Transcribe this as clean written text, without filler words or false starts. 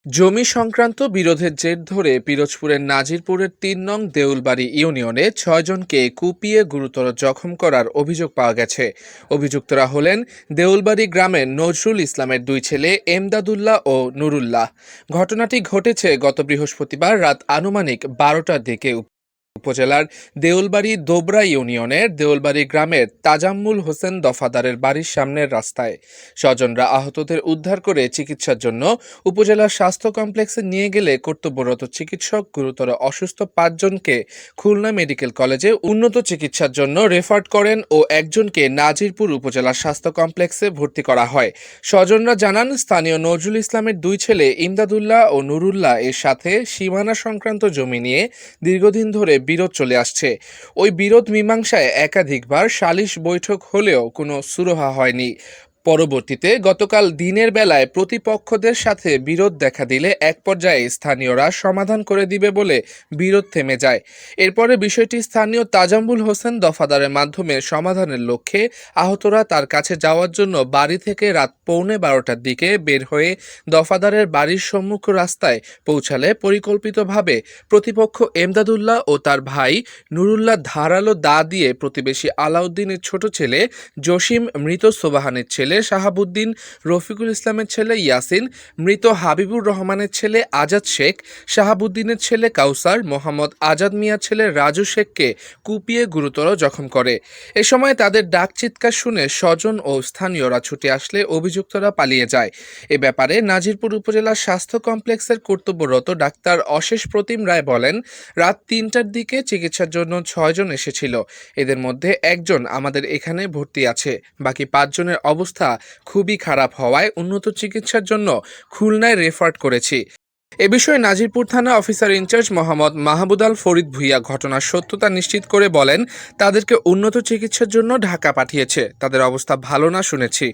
জমি সংক্রান্ত বিরোধের জের ধরে পিরোজপুরের নাজিরপুরের ৩ নং দেউলবাড়ি ইউনিয়নে ৬ জনকে কুপিয়ে গুরুতর জখম করার অভিযোগ পাওয়া গেছে। অভিযুক্তরা হলেন দেউলবাড়ি গ্রামের নজরুল ইসলামের ২ ছেলে এমদাদুল্লাহ ও নুরুল্লাহ। ঘটনাটি ঘটেছে গত বৃহস্পতিবার রাত আনুমানিক ১২টার দিকে উপজেলার দেউলবাড়ি দোবরা ইউনিয়নের দেউলবাড়ি গ্রামের তাজাম্মুল হোসেন দফাদারের বাড়ির সামনের রাস্তায়। স্বজনরা আহতদের উদ্ধার করে চিকিৎসার জন্য উপজেলার স্বাস্থ্য কমপ্লেক্সে নিয়ে গেলে কর্তব্যরত চিকিৎসক গুরুতর অসুস্থ ৫ জনকে খুলনা মেডিকেল কলেজে উন্নত চিকিৎসার জন্য রেফার করেন ও একজনকে নাজিরপুর উপজেলার স্বাস্থ্য কমপ্লেক্সে ভর্তি করা হয়। স্বজনরা জানান, স্থানীয় নজরুল ইসলামের ২ ছেলে ইমদাদুল্লাহ ও নুরুল্লাহ এর সাথে সীমানা সংক্রান্ত জমি নিয়ে দীর্ঘদিন ধরে বিরোধ চলে আসছে। ওই বিরোধ মীমাংসায় একাধিকবার সালিশ বৈঠক হলেও কোনো সুরাহা হয়নি। পরবর্তীতে গতকাল দিনের বেলায় প্রতিপক্ষদের সাথে বিরোধ দেখা দিলে এক পর্যায়ে স্থানীয়রা সমাধান করে দিবে বলে বিরোধ থেমে যায়। এরপরে বিষয়টি স্থানীয় তাজাম্মুল হোসেন দফাদারের মাধ্যমে সমাধানের লক্ষ্যে আহতরা তার কাছে যাওয়ার জন্য বাড়ি থেকে রাত ১১:৩০টার দিকে বের হয়ে দফাদারের বাড়ির সম্মুখ রাস্তায় পৌঁছালে পরিকল্পিতভাবে প্রতিপক্ষ এমদাদুল্লাহ ও তার ভাই নুরুল্লাহ ধারালো দা দিয়ে প্রতিবেশী আলাউদ্দিনের ছোট ছেলে জসিম, মৃত সোবাহানের ছেলে শাহাবুদ্দিন, রফিকুল ইসলামের ছেলে ইয়াসিন, মৃত হাবিবুর রহমানের ছেলে আজাদ শেখ, শাহাবুদ্দিনের ছেলে কাউসার, মোহাম্মদ আজাদ মিয়ার ছেলে রাজু শেখকে কুপিয়ে গুরুতর জখম করে। এ সময় তাদের ডাক চিৎকার শুনে স্বজন ও স্থানীয়রা ছুটে আসলে অভিযুক্তরা পালিয়ে যায়। এ ব্যাপারে নাজিরপুর উপজেলার স্বাস্থ্য কমপ্লেক্সের কর্তব্যরত ডাক্তার অশেষ প্রতিম রায় বলেন, রাত ৩টার দিকে চিকিৎসার জন্য ৬ জন এসেছিল। এদের মধ্যে একজন আমাদের এখানে ভর্তি আছে। বাকি ৫ জনের অবস্থা খুবই খারাপ হওয়ায় উন্নত চিকিৎসার জন্য খুলনায় রেফার করেছি। এ বিষয়ে নাজিরপুর থানা অফিসার ইনচার্জ মোহাম্মদ মাহবুব আল ফরিদ ভূঁইয়া ঘটনার সত্যতা নিশ্চিত করে বলেন, তাদেরকে উন্নত চিকিৎসার জন্য ঢাকা পাঠিয়েছে। তাদের অবস্থা ভালো না শুনেছি।